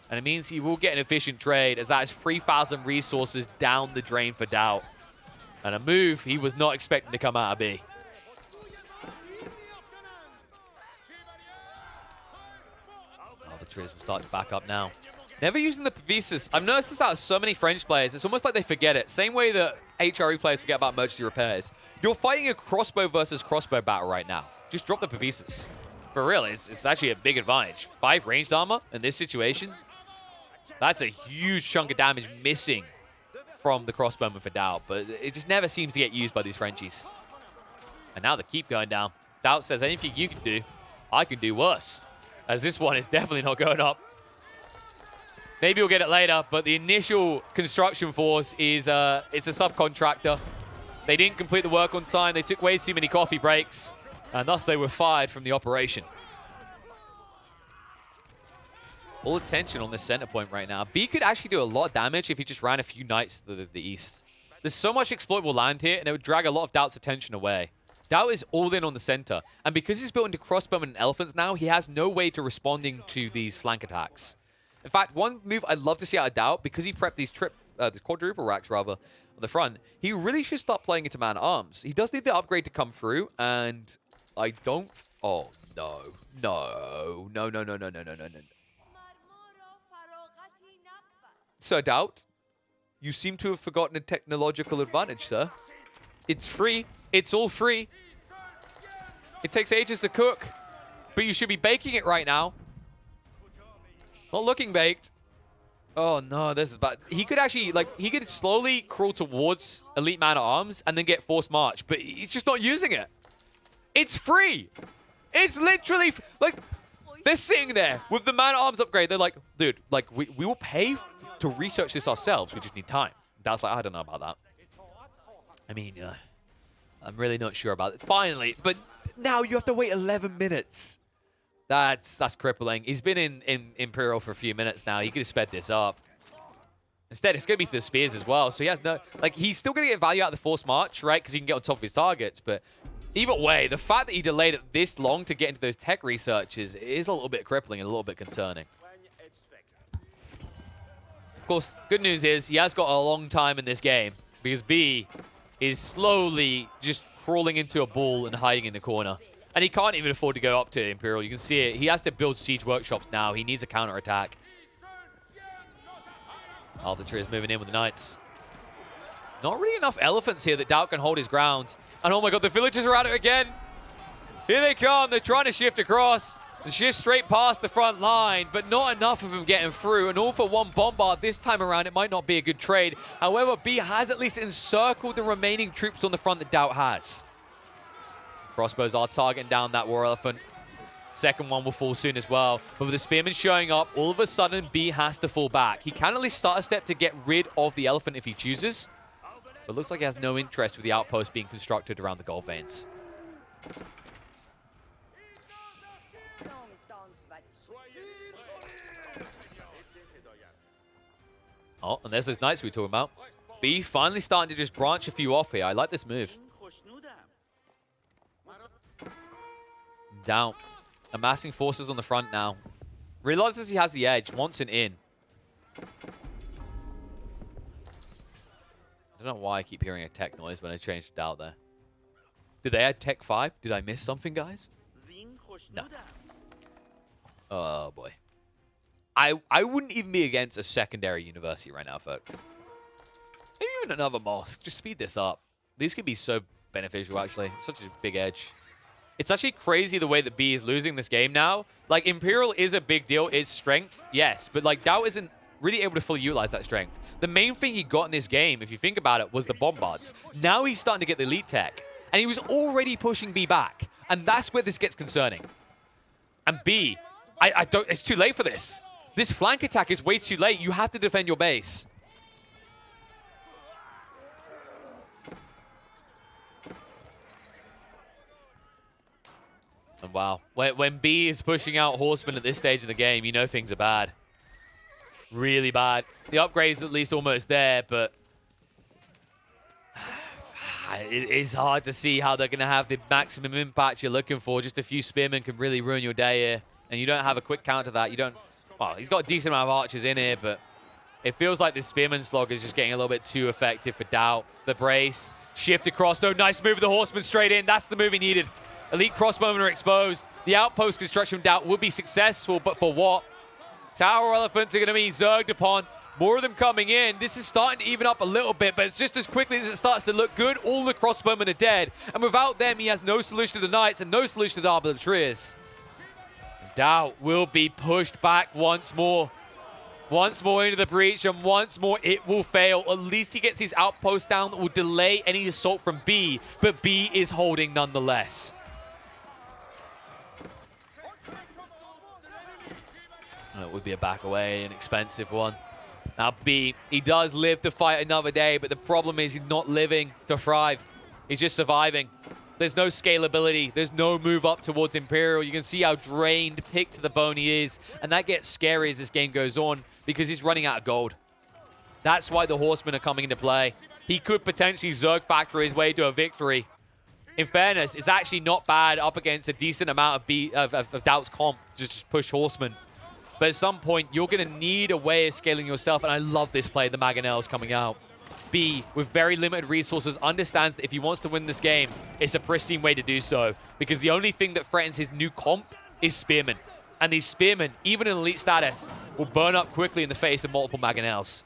And it means he will get an efficient trade, as that is 3,000 resources down the drain for Daut. And a move he was not expecting to come out of B. Arbiters will start to back up now. Never using the Pavises. I've noticed this out of so many French players. It's almost like they forget it. Same way that HRE players forget about emergency repairs. You're fighting a crossbow versus crossbow battle right now. Just drop the Pavises. For real, it's actually a big advantage. 5 ranged armor in this situation. That's a huge chunk of damage missing from the crossbowman for Daut, but it just never seems to get used by these Frenchies. And now they keep going down. Daut says, anything you can do, I can do worse. As this one is definitely not going up. Maybe we'll get it later, but the initial construction force is it's a subcontractor. They didn't complete the work on time. They took way too many coffee breaks, and thus they were fired from the operation. All attention on this center point right now. B could actually do a lot of damage if he just ran a few knights to the east. There's so much exploitable land here, and it would drag a lot of Daut's attention away. Daut is all in on the center, and because he's built into crossbowmen and elephants now, he has no way to responding to these flank attacks. In fact, one move I'd love to see out of Daut, because he prepped these quadruple racks rather on the front, he really should start playing into man-at-arms. He does need the upgrade to come through, and I don't... Oh, no. No. No, no, no, no, no, no, no, no. Sir Daut, you seem to have forgotten a technological advantage, sir. It's free. It's all free. It takes ages to cook, but you should be baking it right now. Not looking baked. Oh, no, this is bad. He could actually, he could slowly crawl towards Elite Man-at-Arms and then get Forced March, but he's just not using it. It's free. It's literally, they're sitting there with the Man-at-Arms upgrade. They're like, dude, we will pay to research this ourselves. We just need time. That's I don't know about that. I mean, I'm really not sure about it. Finally, but now you have to wait 11 minutes. That's crippling. He's been in Imperial for a few minutes now. He could have sped this up. Instead, it's going to be for the spears as well. So he has no... Like, he's still going to get value out of the forced march, right? Because he can get on top of his targets. But either way, the fact that he delayed it this long to get into those tech researches is a little bit crippling and a little bit concerning. Of course, good news is he has got a long time in this game because B is slowly just crawling into a ball and hiding in the corner. And he can't even afford to go up to Imperial. You can see it. He has to build siege workshops now. He needs a counter-attack. Arbitrary is moving in with the Knights. Not really enough elephants here that Daut can hold his ground. And oh my god, the villagers are at it again. Here they come. They're trying to shift across. Shift straight past the front line, but not enough of them getting through. And all for one bombard this time around, it might not be a good trade. However, B has at least encircled the remaining troops on the front that Daut has. Crossbows are targeting down that war elephant. Second one will fall soon as well. But with the spearmen showing up, all of a sudden, B has to fall back. He can at least start a step to get rid of the elephant if he chooses. But looks like he has no interest with the outpost being constructed around the gold veins. Oh, and there's those knights we were talking about. B finally starting to just branch a few off here. I like this move. Down. Amassing forces on the front now. Realizes he has the edge. Wants an in. I don't know why I keep hearing a tech noise when I change to Daut there. Did they add Tech 5? Did I miss something, guys? No. Oh, boy. I wouldn't even be against a secondary university right now, folks. Maybe even another mosque. Just speed this up. These could be so beneficial, actually. Such a big edge. It's actually crazy the way that B is losing this game now. Like, Imperial is a big deal. It's strength, yes. But, like, Daut isn't really able to fully utilize that strength. The main thing he got in this game, if you think about it, was the bombards. Now he's starting to get the elite tech. And he was already pushing B back. And that's where this gets concerning. And B, I don't... It's too late for this. This flank attack is way too late. You have to defend your base. And wow, when B is pushing out horsemen at this stage of the game, you know things are bad. Really bad. The upgrade is at least almost there, but it's hard to see how they're going to have the maximum impact you're looking for. Just a few spearmen can really ruin your day here. And you don't have a quick counter to that. You don't... Well, he's got a decent amount of archers in here, but it feels like this spearman slog is just getting a little bit too effective for Daut. The brace, shift across, though. Nice move with the horseman straight in. That's the move he needed. Elite crossbowmen are exposed. The outpost construction from Daut will be successful, but for what? Tower elephants are going to be zerged upon. More of them coming in. This is starting to even up a little bit, but it's just as quickly as it starts to look good, all the crossbowmen are dead. And without them, he has no solution to the knights and no solution to the arbitraries. Daut will be pushed back once more. Once more into the breach, and once more it will fail. At least he gets his outpost down that will delay any assault from B, but B is holding nonetheless. It would be a back away, an expensive one. Now B, he does live to fight another day, but the problem is he's not living to thrive. He's just surviving. There's no scalability. There's no move up towards Imperial. You can see how drained, picked to the bone he is. And that gets scary as this game goes on because he's running out of gold. That's why the horsemen are coming into play. He could potentially Zerg factor his way to a victory. In fairness, it's actually not bad up against a decent amount of Daut's comp. Just push horsemen. But at some point, you're going to need a way of scaling yourself. And I love this play, the Mangonels coming out. B, with very limited resources, understands that if he wants to win this game, it's a pristine way to do so. Because the only thing that threatens his new comp is spearmen. And these spearmen, even in elite status, will burn up quickly in the face of multiple Mangonels.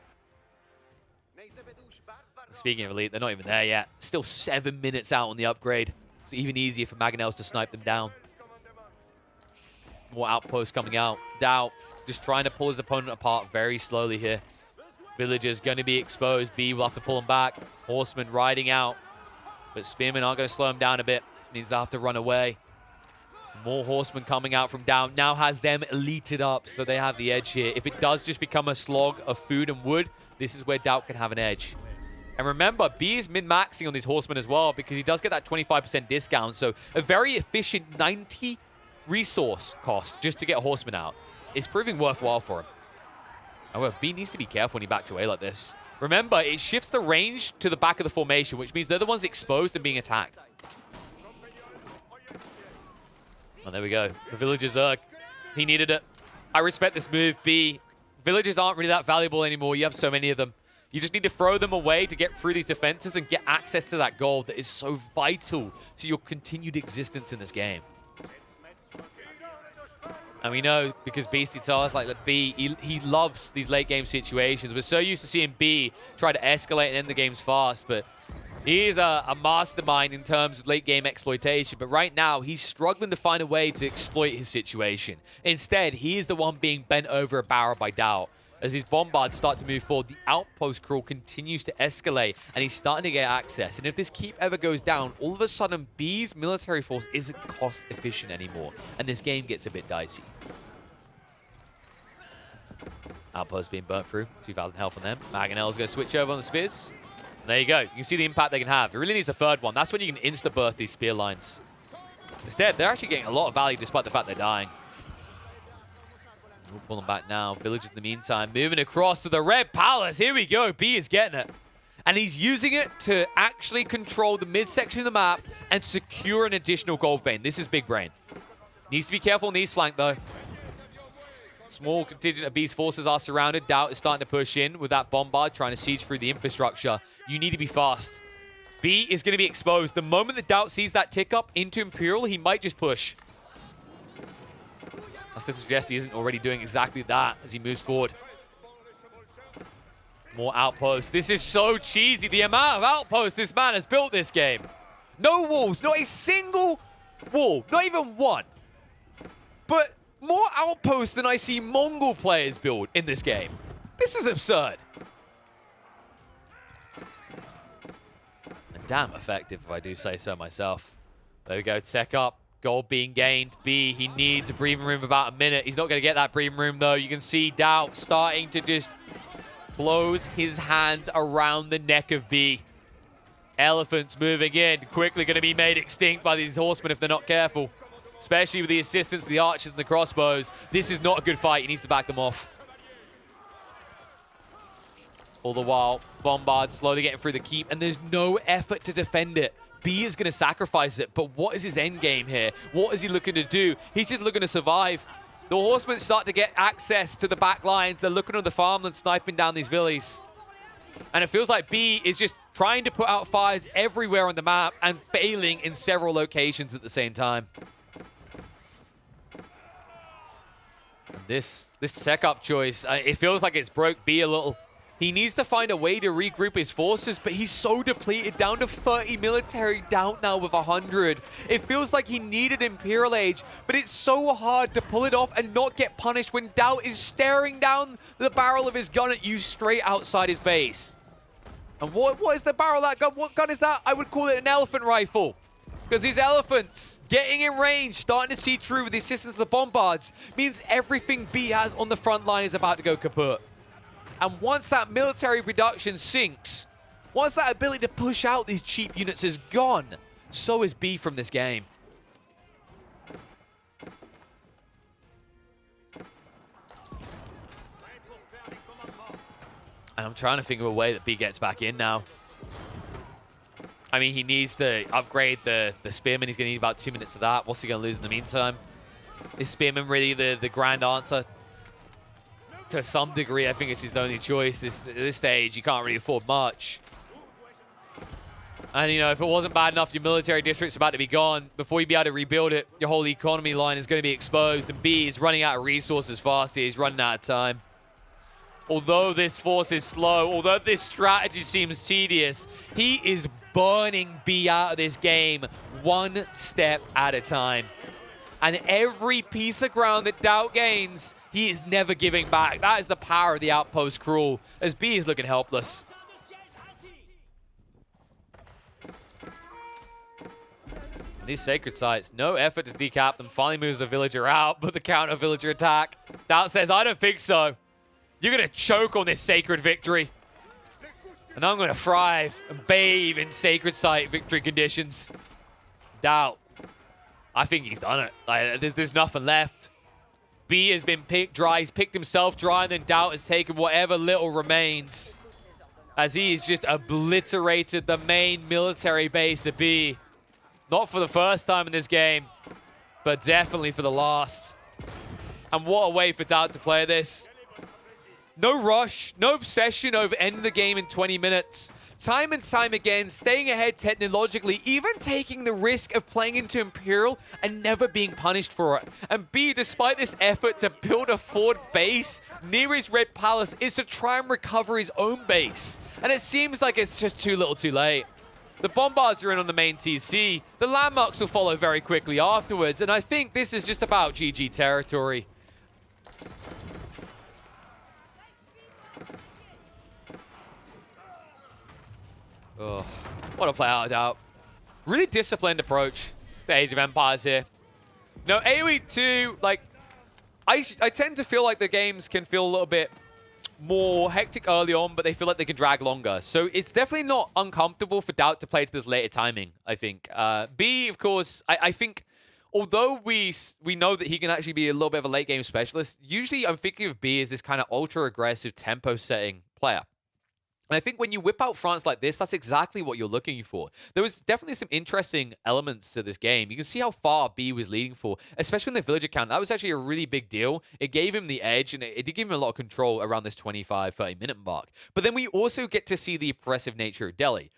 Speaking of elite, they're not even there yet. Still 7 minutes out on the upgrade. It's even easier for Mangonels to snipe them down. More outposts coming out. Daut just trying to pull his opponent apart very slowly here. Villagers going to be exposed. B will have to pull him back. Horsemen riding out. But spearmen aren't going to slow him down a bit. Means they'll have to run away. More horsemen coming out from Daut. Now has them elited up, so they have the edge here. If it does just become a slog of food and wood, this is where Daut can have an edge. And remember, B is min-maxing on these horsemen as well because he does get that 25% discount. So a very efficient 90 resource cost just to get horsemen out is proving worthwhile for him. However, B needs to be careful when he backs away like this. Remember, it shifts the range to the back of the formation, which means they're the ones exposed and being attacked. Oh, there we go. The villagers, he needed it. I respect this move, B. Villagers aren't really that valuable anymore. You have so many of them. You just need to throw them away to get through these defenses and get access to that gold that is so vital to your continued existence in this game. And we know, because Beastie tells us like that B, he loves these late game situations. We're so used to seeing B try to escalate and end the games fast, but he is a mastermind in terms of late game exploitation. But right now, he's struggling to find a way to exploit his situation. Instead, he is the one being bent over a barrel by Daut. As his bombards start to move forward, the Outpost crawl continues to escalate, and he's starting to get access. And if this keep ever goes down, all of a sudden, B's military force isn't cost efficient anymore, and this game gets a bit dicey. Outpost being burnt through, 2,000 health on them. Mangonel's going to switch over on the spears. And there you go. You can see the impact they can have. It really needs a third one. That's when you can insta-burst these spear lines. Instead, they're actually getting a lot of value despite the fact they're dying. We'll pull them back now. Villagers in the meantime moving across to the Red Palace. Here we go. B is getting it. And he's using it to actually control the midsection of the map and secure an additional gold vein. This is big brain. Needs to be careful on the east flank, though. Small contingent of B's forces are surrounded. Daut is starting to push in with that bombard, trying to siege through the infrastructure. You need to be fast. B is going to be exposed. The moment that Daut sees that tick up into Imperial, he might just push. I still suggest he isn't already doing exactly that as he moves forward. More outposts. This is so cheesy. The amount of outposts this man has built this game. No walls. Not a single wall. Not even one. But more outposts than I see Mongol players build in this game. This is absurd. And damn effective, if I do say so myself. There we go. Tech up. Gold being gained. B, he needs a breathing room of about a minute. He's not going to get that breathing room, though. You can see Daut starting to just close his hands around the neck of B. Elephants moving in. Quickly going to be made extinct by these horsemen if they're not careful. Especially with the assistance of the archers and the crossbows. This is not a good fight. He needs to back them off. All the while, bombards slowly getting through the keep, and there's no effort to defend it. B is going to sacrifice it, but what is his end game here? What is he looking to do? He's just looking to survive. The horsemen start to get access to the back lines. They're looking on the farmland, sniping down these villies. And it feels like B is just trying to put out fires everywhere on the map and failing in several locations at the same time. And this tech-up choice, it feels like it's broke B a little. He needs to find a way to regroup his forces, but he's so depleted, down to 30 military, down now with 100. It feels like he needed Imperial Age, but it's so hard to pull it off and not get punished when Daut is staring down the barrel of his gun at you straight outside his base. And what is the barrel of that gun? What gun is that? I would call it an elephant rifle. Because these elephants getting in range, starting to see through with the assistance of the bombards, means everything B has on the front line is about to go kaput. And once that military production sinks, once that ability to push out these cheap units is gone, so is B from this game. And I'm trying to think of a way that B gets back in now. I mean, he needs to upgrade the Spearman. He's going to need about 2 minutes for that. What's he going to lose in the meantime? Is Spearman really the grand answer? To some degree, I think it's his only choice. At this stage, you can't really afford much. And, you know, if it wasn't bad enough, your military district's about to be gone. Before you be able to rebuild it, your whole economy line is going to be exposed. And B is running out of resources fast here. He's running out of time. Although this force is slow, although this strategy seems tedious, he is burning B out of this game one step at a time. And every piece of ground that Daut gains, he is never giving back. That is the power of the Outpost crawl, as B is looking helpless. These sacred sites, no effort to decap them. Finally moves the villager out, but the counter villager attack. Daut says, I don't think so. You're going to choke on this sacred victory. And I'm going to thrive and bathe in sacred site victory conditions. Daut. I think he's done it. Like, there's nothing left. B has been picked dry. He's picked himself dry, and then Daut has taken whatever little remains, as he's just obliterated the main military base of B. Not for the first time in this game, but definitely for the last. And what a way for Daut to play this. No rush, no obsession over ending the game in 20 minutes. Time and time again, staying ahead technologically, even taking the risk of playing into Imperial and never being punished for it. And B, despite this effort to build a forward base near his Red Palace, is to try and recover his own base. And it seems like it's just too little too late. The bombards are in on the main TC. The landmarks will follow very quickly afterwards. And I think this is just about GG territory. Oh, what a play out of Daut. Really disciplined approach to Age of Empires here. No, AoE 2, like, I tend to feel like the games can feel a little bit more hectic early on, but they feel like they can drag longer. So it's definitely not uncomfortable for Daut to play to this later timing, I think. B, of course, I think, although we know that he can actually be a little bit of a late game specialist, usually I'm thinking of B as this kind of ultra aggressive tempo setting player. And I think when you whip out fronts like this, that's exactly what you're looking for. There was definitely some interesting elements to this game. You can see how far B was leading for, especially in the villager count. That was actually a really big deal. It gave him the edge, and it did give him a lot of control around this 25, 30-minute mark. But then we also get to see the oppressive nature of Delhi.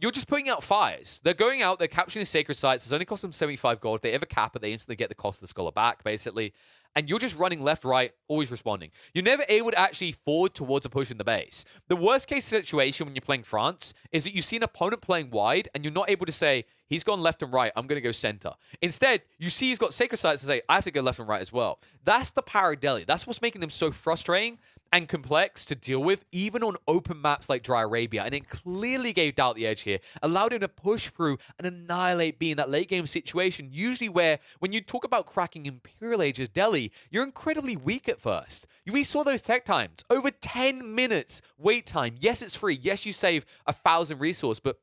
You're just putting out fires. They're going out, they're capturing the sacred sites. It's only cost them 75 gold. If they ever cap it, they instantly get the cost of the scholar back, basically. And you're just running left, right, always responding. You're never able to actually forward towards a push in the base. The worst case situation when you're playing France is that you see an opponent playing wide and you're not able to say, he's gone left and right, I'm going to go center. Instead, you see he's got sacred sites to say, I have to go left and right as well. That's the power of Delhi. That's what's making them so frustrating and complex to deal with, even on open maps like Dry Arabia. And it clearly gave Daut the edge here, allowed him to push through and annihilate B in that late game situation, usually where, when you talk about cracking Imperial Age's Delhi, you're incredibly weak at first. We saw those tech times, over 10 minutes wait time. Yes, it's free. Yes, you save 1,000 resource, but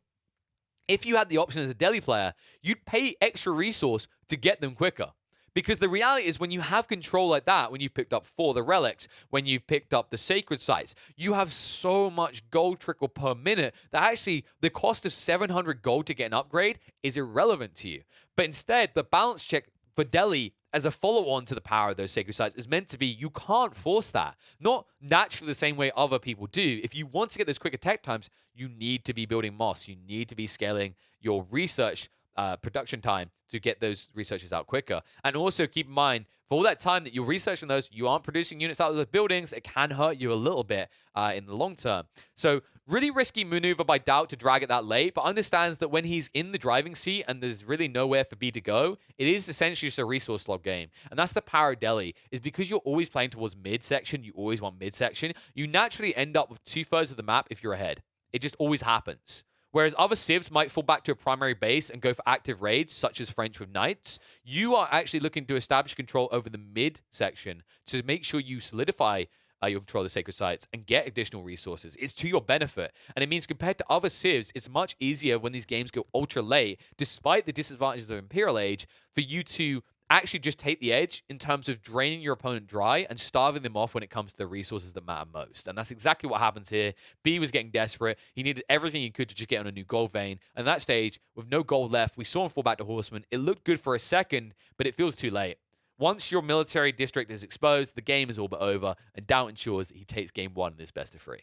if you had the option as a Delhi player, you'd pay extra resource to get them quicker. Because the reality is when you have control like that, when you've picked up 4 of the relics, when you've picked up the sacred sites, you have so much gold trickle per minute that actually the cost of 700 gold to get an upgrade is irrelevant to you. But instead, the balance check for Delhi as a follow-on to the power of those sacred sites is meant to be you can't force that. Not naturally the same way other people do. If you want to get those quick attack times, you need to be building moss. You need to be scaling your research production time to get those researchers out quicker. And also keep in mind, for all that time that you're researching those, you aren't producing units out of those buildings. It can hurt you a little bit in the long term. So really risky maneuver by Daut to drag it that late, but understands that when he's in the driving seat and there's really nowhere for B to go, it is essentially just a resource slog game. And that's the power of Delhi, is because you're always playing towards midsection, you always want midsection, you naturally end up with 2/3 of the map if you're ahead. It just always happens. Whereas other civs might fall back to a primary base and go for active raids, such as French with Knights, you are actually looking to establish control over the mid section to make sure you solidify your control of the sacred sites and get additional resources. It's to your benefit. And it means compared to other civs, it's much easier when these games go ultra late, despite the disadvantages of Imperial Age, for you to actually just take the edge in terms of draining your opponent dry and starving them off when it comes to the resources that matter most. And that's exactly what happens here. B was getting desperate. He needed everything he could to just get on a new gold vein. And at that stage, with no gold left, we saw him fall back to Horseman. It looked good for a second, but it feels too late. Once your military district is exposed, the game is all but over, and Daut ensures that he takes game 1 in this best of 3.